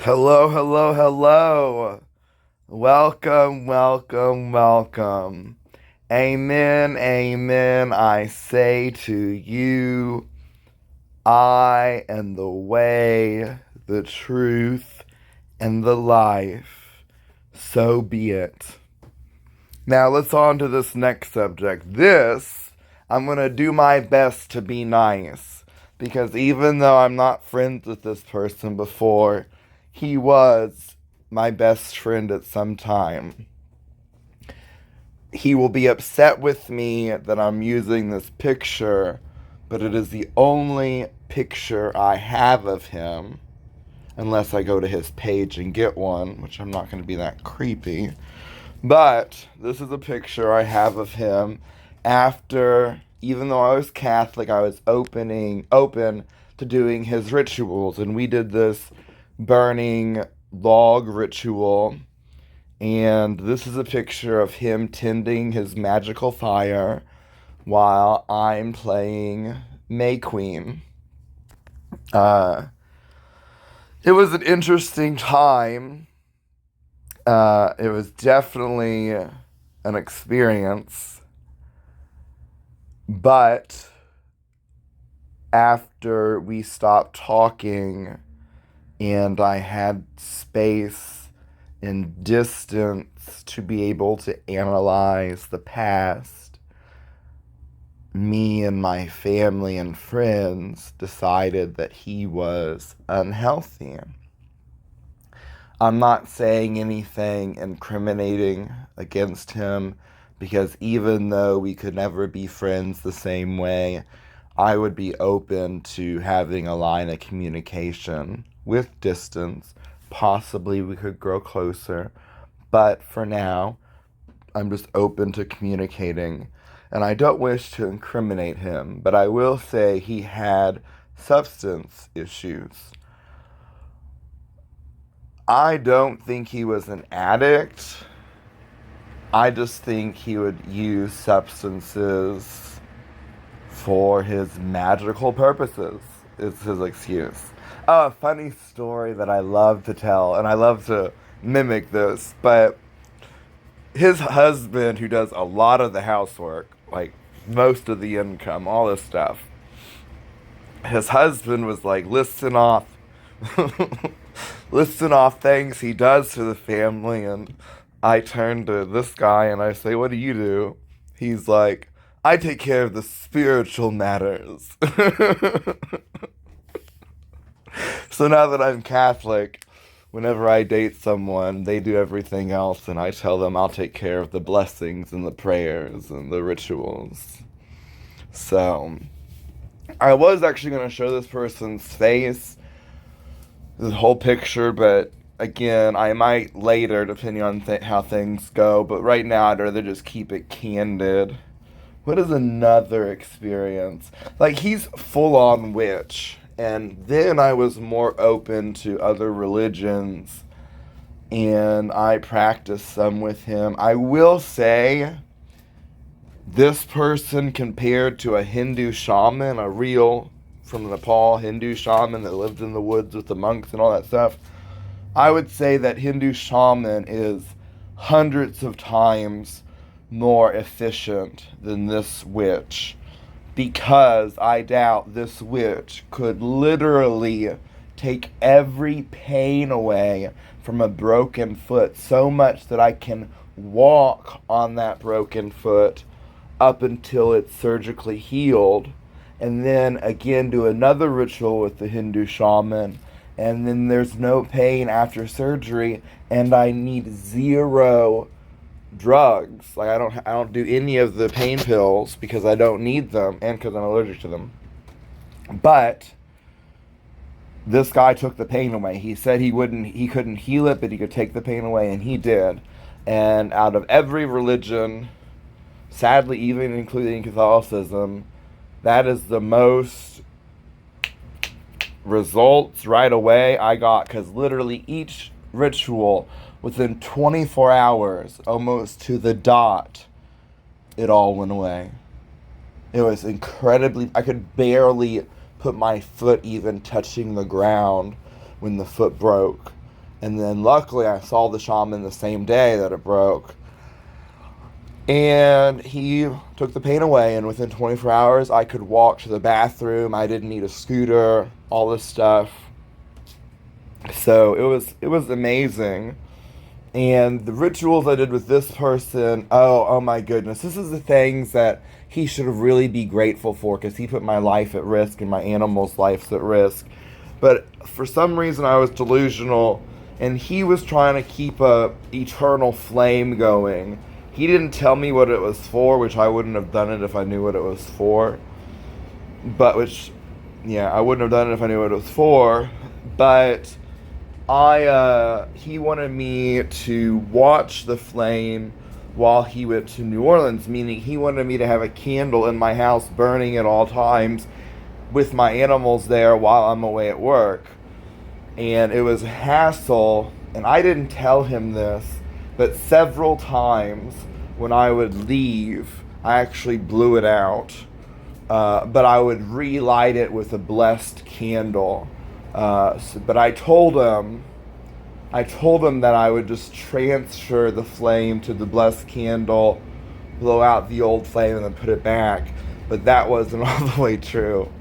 Hello, hello, hello. Welcome, welcome, welcome. Amen, amen. I say to you, I am the way, the truth, and the life. So be it. Now let's on to this next subject. I'm going to do my best to be nice. Because even though I'm not friends with this person before, he was my best friend at some time. He will be upset with me that I'm using this picture, but it is the only picture I have of him, unless I go to his page and get one, which I'm not going to be that creepy. But this is a picture I have of him after, even though I was Catholic, I was open to doing his rituals. And we did this burning log ritual. And this is a picture of him tending his magical fire while I'm playing May Queen. It was an interesting time. It was definitely an experience, but after we stopped talking and I had space and distance to be able to analyze the past, me and my family and friends decided that he was unhealthy. I'm not saying anything incriminating against him because even though we could never be friends the same way, I would be open to having a line of communication with distance. Possibly we could grow closer, but for now, I'm just open to communicating. And I don't wish to incriminate him, but I will say he had substance issues. I don't think he was an addict. I just think he would use substances for his magical purposes, is his excuse. Oh, a funny story that I love to tell, and I love to mimic this, but his husband, who does a lot of the housework, like most of the income, all this stuff, his husband was like listing off listing off things he does for the family, and I turn to this guy and I say, "What do you do?" He's like, "I take care of the spiritual matters." So now that I'm Catholic, whenever I date someone, they do everything else, and I tell them I'll take care of the blessings and the prayers and the rituals. So, I was actually going to show this person's face, the whole picture, but again, I might later, depending on how things go, but right now I'd rather just keep it candid. What is another experience? Like, he's full on witch, and then I was more open to other religions, and I practiced some with him. I will say, this person compared to a Hindu shaman, a real, from Nepal, Hindu shaman that lived in the woods with the monks and all that stuff, I would say that Hindu shaman is hundreds of times more efficient than this witch, because I doubt this witch could literally take every pain away from a broken foot so much that I can walk on that broken foot up until it's surgically healed, and then again do another ritual with the Hindu shaman, and then there's no pain after surgery, and I need zero drugs. Like, I don't do any of the pain pills because I don't need them and because I'm allergic to them. But this guy took the pain away. He said he couldn't heal it, but he could take the pain away, and he did. And out of every religion, sadly, even including Catholicism, that is the most results right away I got, because literally each ritual, within 24 hours, almost to the dot, it all went away. It was incredibly, I could barely put my foot even touching the ground when the foot broke. And then luckily I saw the shaman the same day that it broke. And he took the pain away, and within 24 hours I could walk to the bathroom. I didn't need a scooter, all this stuff. So it was amazing. And the rituals I did with this person, oh my goodness. This is the things that he should really be grateful for, because he put my life at risk and my animals' lives at risk. But for some reason I was delusional, and he was trying to keep a eternal flame going. He didn't tell me what it was for, which I wouldn't have done it if I knew what it was for. I wouldn't have done it if I knew what it was for. But he wanted me to watch the flame while he went to New Orleans, meaning he wanted me to have a candle in my house burning at all times with my animals there while I'm away at work. And it was a hassle, and I didn't tell him this, but several times when I would leave, I actually blew it out. But I would relight it with a blessed candle. But I told him that I would just transfer the flame to the blessed candle, blow out the old flame, and then put it back. But that wasn't all the way true.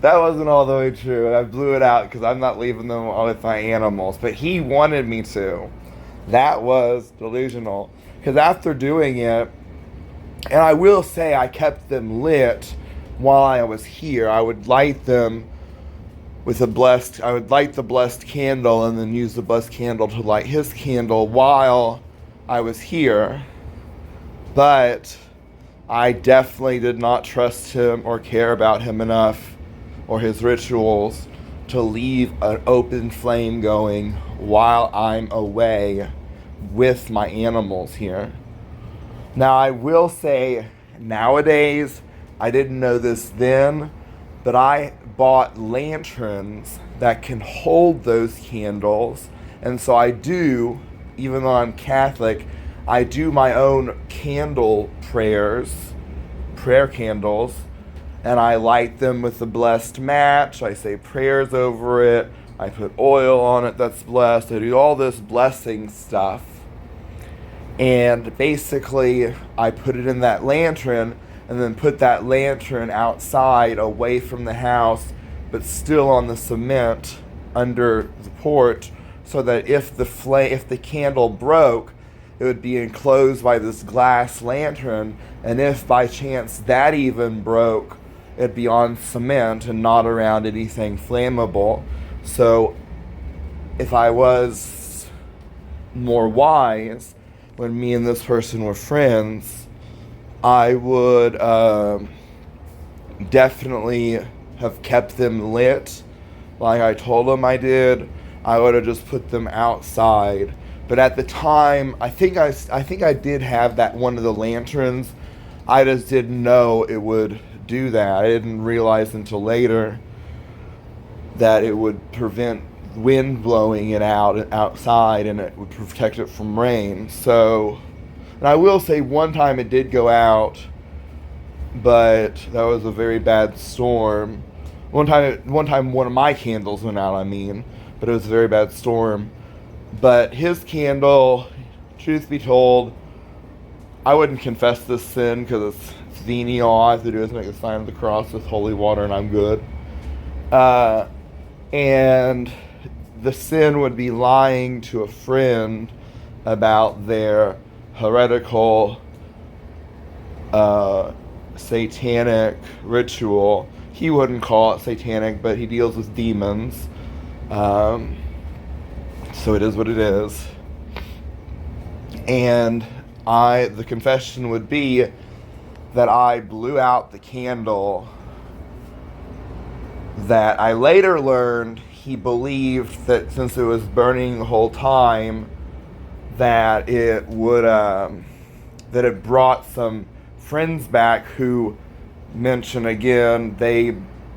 That wasn't all the way true. I blew it out because I'm not leaving them with my animals. But he wanted me to. That was delusional. Because after doing it, and I will say I kept them lit while I was here. I would light them with I would light the blessed candle and then use the blessed candle to light his candle while I was here. But I definitely did not trust him or care about him enough or his rituals to leave an open flame going while I'm away with my animals here. Now, I will say, nowadays, I didn't know this then, but I bought lanterns that can hold those candles. And so I do, even though I'm Catholic, I do my own candle prayers, prayer candles, and I light them with the blessed match. I say prayers over it. I put oil on it that's blessed. I do all this blessing stuff. And basically, I put it in that lantern and then put that lantern outside away from the house, but still on the cement under the porch, so that if the candle broke, it would be enclosed by this glass lantern, and if by chance that even broke, it'd be on cement and not around anything flammable. So if I was more wise, when me and this person were friends, I would definitely have kept them lit like I told them I did. I would have just put them outside. But at the time, I think I did have that one of the lanterns. I just didn't know it would do that. I didn't realize until later that it would prevent wind blowing it outside, and it would protect it from rain. So, and I will say one time it did go out, but that was a very bad storm. One time one of my candles went out, but it was a very bad storm. But his candle, truth be told, I wouldn't confess this sin because it's venial. All I have to do is make a sign of the cross with holy water and I'm good. And the sin would be lying to a friend about their heretical, satanic ritual. He wouldn't call it satanic, but he deals with demons. So it is what it is. And the confession would be that I blew out the candle, that I later learned he believed that since it was burning the whole time, that it would, that it brought some friends back who mention again they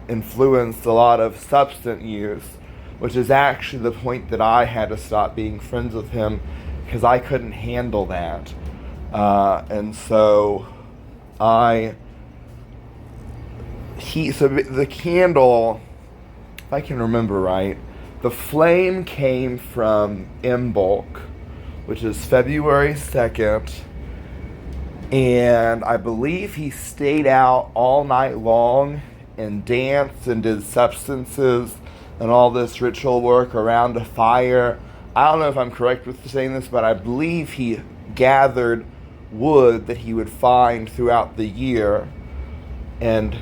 influenced a lot of substance use, which is actually the point that I had to stop being friends with him because I couldn't handle that. And so the candle, if I can remember right, The flame came from Imbolc, which is February 2nd, and I believe he stayed out all night long and danced and did substances and all this ritual work around a fire. I don't know if I'm correct with saying this, but I believe he gathered wood that he would find throughout the year and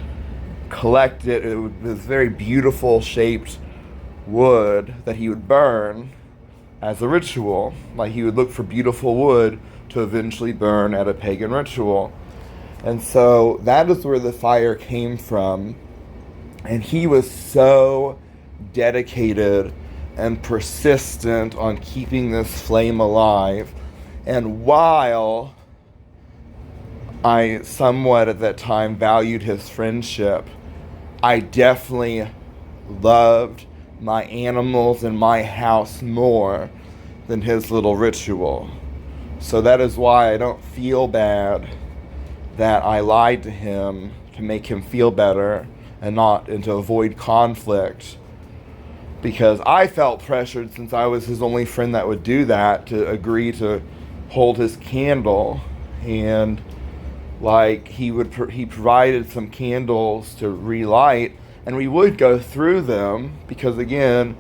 collect it. It was very beautiful shaped wood that he would burn as a ritual. Like, he would look for beautiful wood to eventually burn at a pagan ritual. And so that is where the fire came from. And he was so dedicated and persistent on keeping this flame alive. And while I somewhat at that time valued his friendship, I definitely loved my animals and my house more than his little ritual. So that is why I don't feel bad that I lied to him to make him feel better and to avoid conflict, because I felt pressured, since I was his only friend that would do that, to agree to hold his candle. And like, he provided some candles to relight, and we would go through them, because again,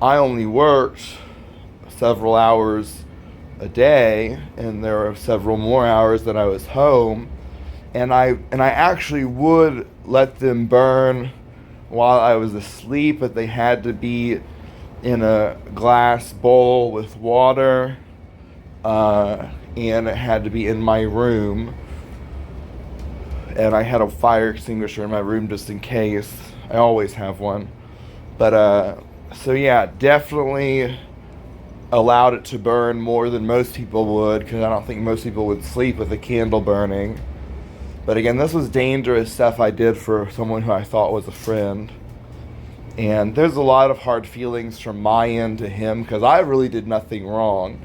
I only worked several hours a day, and there were several more hours that I was home, and I actually would let them burn while I was asleep, but they had to be in a glass bowl with water, and it had to be in my room. And I had a fire extinguisher in my room just in case. I always have one. But, so yeah, definitely allowed it to burn more than most people would, because I don't think most people would sleep with a candle burning. But again, this was dangerous stuff I did for someone who I thought was a friend. And there's a lot of hard feelings from my end to him, because I really did nothing wrong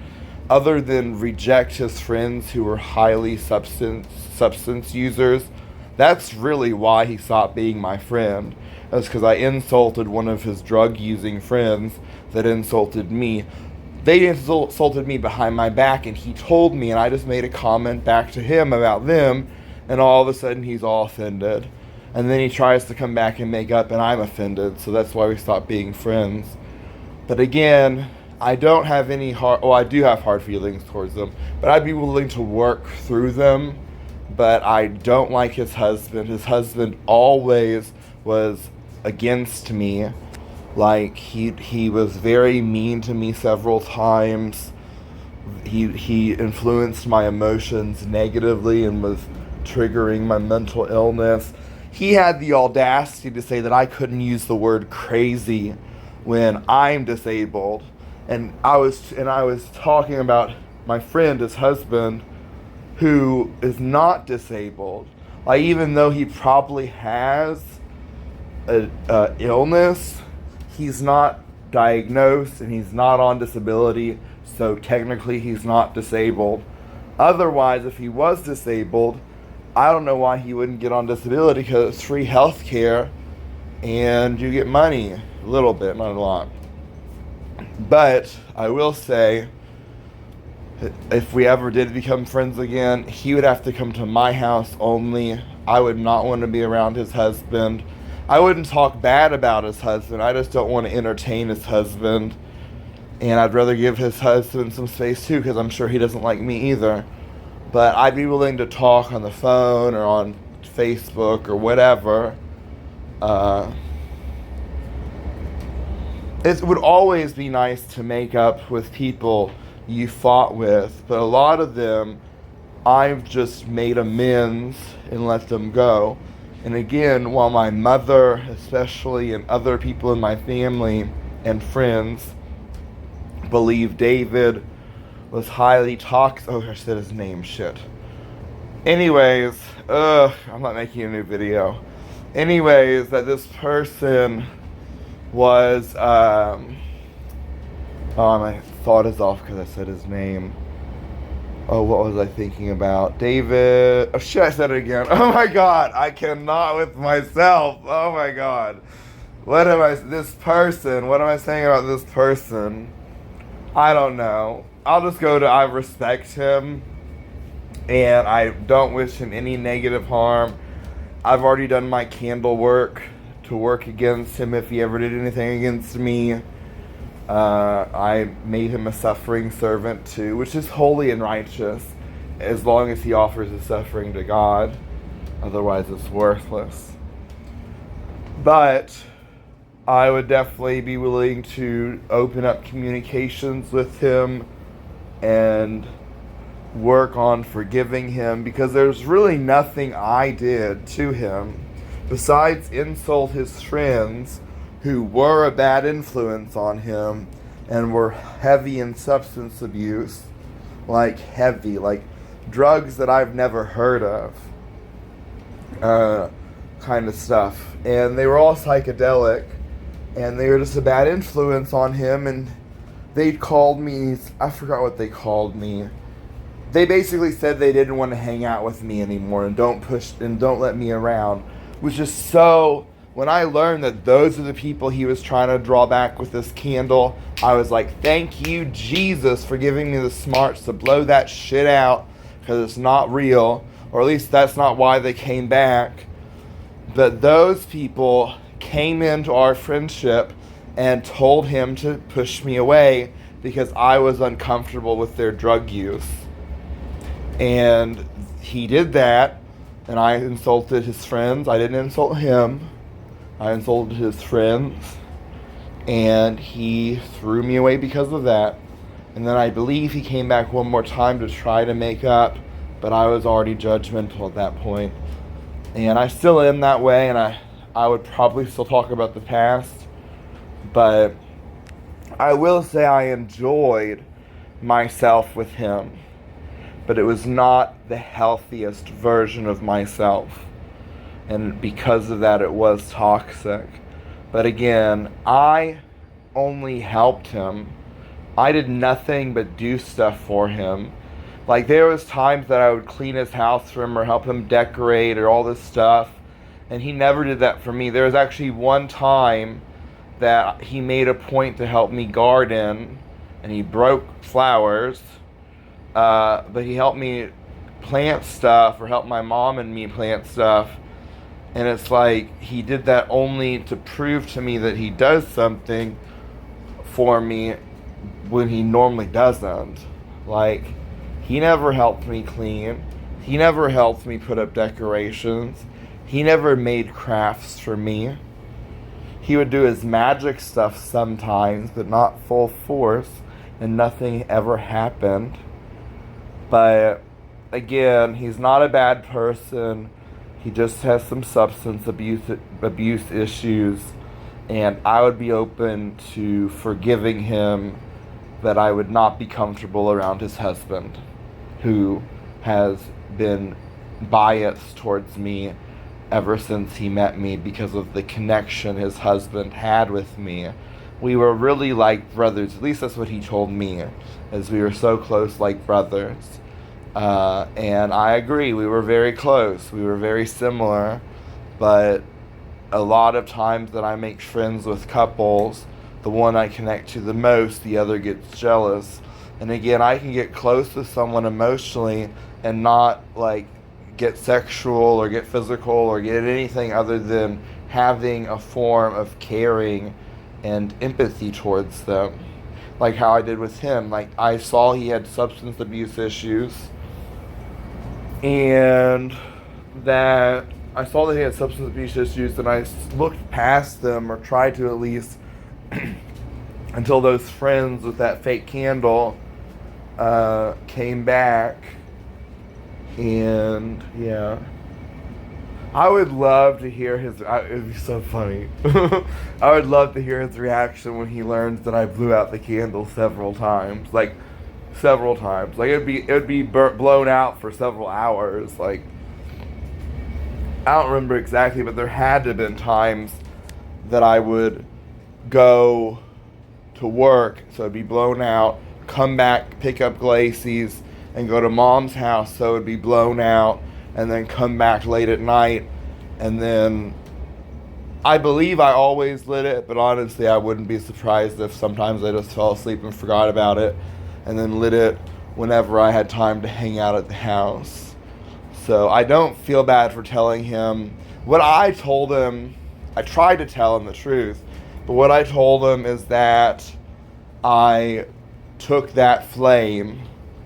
other than reject his friends who were highly substance users. That's really why he stopped being my friend. That's because I insulted one of his drug-using friends that insulted me. They insulted me behind my back, and he told me, and I just made a comment back to him about them, and all of a sudden he's all offended. And then he tries to come back and make up, and I'm offended, so that's why we stopped being friends. But again, I don't have any I do have hard feelings towards them, but I'd be willing to work through them. But I don't like his husband. His husband always was against me. Like, he was very mean to me several times. He influenced my emotions negatively and was triggering my mental illness. He had the audacity to say that I couldn't use the word crazy when I'm disabled. And I was talking about my friend, his husband, who is not disabled. Like, even though he probably has a illness, he's not diagnosed and he's not on disability, so technically he's not disabled. Otherwise, if he was disabled, I don't know why he wouldn't get on disability, because it's free health care and you get money. A little bit, not a lot. But I will say, if we ever did become friends again, he would have to come to my house only. I would not want to be around his husband. I wouldn't talk bad about his husband. I just don't want to entertain his husband. And I'd rather give his husband some space too, because I'm sure he doesn't like me either. But I'd be willing to talk on the phone or on Facebook or whatever. It would always be nice to make up with people you fought with, but a lot of them I've just made amends and let them go. And again, while my mother especially and other people in my family and friends believe David was highly toxic. Oh, I said his name, shit. Anyways, I'm not making a new video. Anyways, that this person was, my thought is off because I said his name. Oh, what was I thinking about? David. Oh, shit, I said it again. Oh my god, I cannot with myself. Oh my god. what am I saying about this person? I don't know. I'll just go to I respect him and I don't wish him any negative harm. I've already done my candle work to work against him if he ever did anything against me. I made him a suffering servant too, which is holy and righteous as long as he offers his suffering to God. Otherwise, it's worthless. But I would definitely be willing to open up communications with him and work on forgiving him, because there's really nothing I did to him besides insult his friends who were a bad influence on him and were heavy in substance abuse, like drugs that I've never heard of, kind of stuff. And they were all psychedelic, and they were just a bad influence on him. And they called me, I forgot what they called me. They basically said they didn't want to hang out with me anymore and don't let me around. Which is so, when I learned that those are the people he was trying to draw back with this candle, I was like, thank you, Jesus, for giving me the smarts to blow that shit out, because it's not real, or at least that's not why they came back. But those people came into our friendship and told him to push me away because I was uncomfortable with their drug use. And he did that, and I insulted his friends. I didn't insult him. I insulted his friends, and he threw me away because of that. And then I believe he came back one more time to try to make up, but I was already judgmental at that point. And I still am that way, and I would probably still talk about the past, but I will say I enjoyed myself with him. But it was not the healthiest version of myself. And because of that, it was toxic. But again, I only helped him. I did nothing but do stuff for him. Like, there was times that I would clean his house for him or help him decorate or all this stuff. And he never did that for me. There was actually one time that he made a point to help me garden. And he broke flowers. But he helped me plant stuff, or helped my mom and me plant stuff. And it's like he did that only to prove to me that he does something for me when he normally doesn't. Like, he never helped me clean. He never helped me put up decorations. He never made crafts for me. He would do his magic stuff sometimes, but not full force, and nothing ever happened. But again, he's not a bad person. He just has some substance abuse issues, and I would be open to forgiving him, that I would not be comfortable around his husband, who has been biased towards me ever since he met me because of the connection his husband had with me. We were really like brothers, at least that's what he told me, as we were so close like brothers. And I agree, we were very close, we were very similar, but a lot of times that I make friends with couples, the one I connect to the most, the other gets jealous. And again, I can get close to someone emotionally and not like get sexual or get physical or get anything other than having a form of caring and empathy towards them. Like how I did with him. Like, I saw he had substance abuse issues, and that I saw that he had substance abuse issues, and I looked past them, or tried to at least, until those friends with that fake candle came back. And yeah, I would love to hear his, it'd be so funny. I would love to hear his reaction when he learns that I blew out the candle several times. Like, several times. Like, it would be blown out for several hours. Like, I don't remember exactly, but there had to have been times that I would go to work, so it'd be blown out, come back, pick up Glacies, and go to Mom's house, so it'd be blown out, and then come back late at night, and then I believe I always lit it, but honestly, I wouldn't be surprised if sometimes I just fell asleep and forgot about it, and then lit it whenever I had time to hang out at the house. So I don't feel bad for telling him what I told him. I tried to tell him the truth, but what I told him is that I took that flame,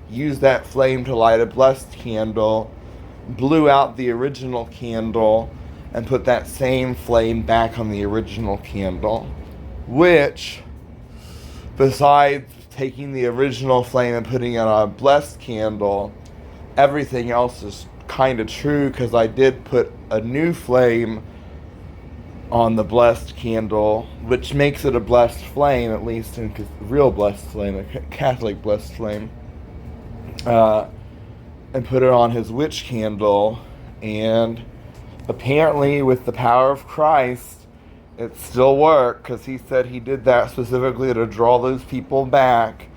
used that flame to light a blessed candle, blew out the original candle, and put that same flame back on the original candle, which, besides taking the original flame and putting it on a blessed candle, everything else is kind of true, because I did put a new flame on the blessed candle, which makes it a blessed flame, at least in real blessed flame, a Catholic blessed flame, and put it on his witch candle, and apparently with the power of Christ, it still worked, because he said he did that specifically to draw those people back,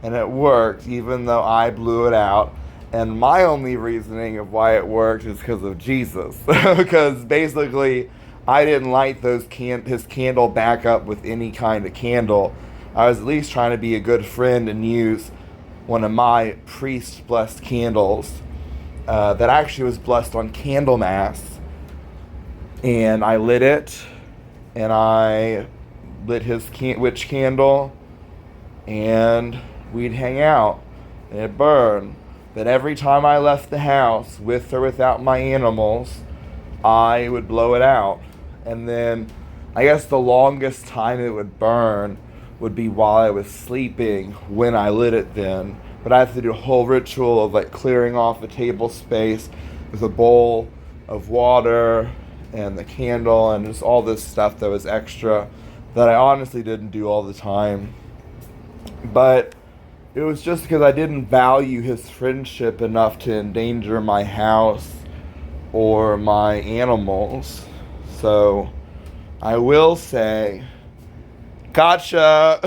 and it worked, even though I blew it out. And my only reasoning of why it worked is because of Jesus. Because basically, I didn't light his candle back up with any kind of candle. I was at least trying to be a good friend and use one of my priest-blessed candles that actually was blessed on Candlemas. And I lit it, and I lit his witch candle, and we'd hang out, and it burned. But every time I left the house, with or without my animals, I would blow it out. And then I guess the longest time it would burn would be while I was sleeping, when I lit it then. But I have to do a whole ritual of like clearing off the table space with a bowl of water and the candle and just all this stuff that was extra that I honestly didn't do all the time. But it was just because I didn't value his friendship enough to endanger my house or my animals. So I will say, gotcha!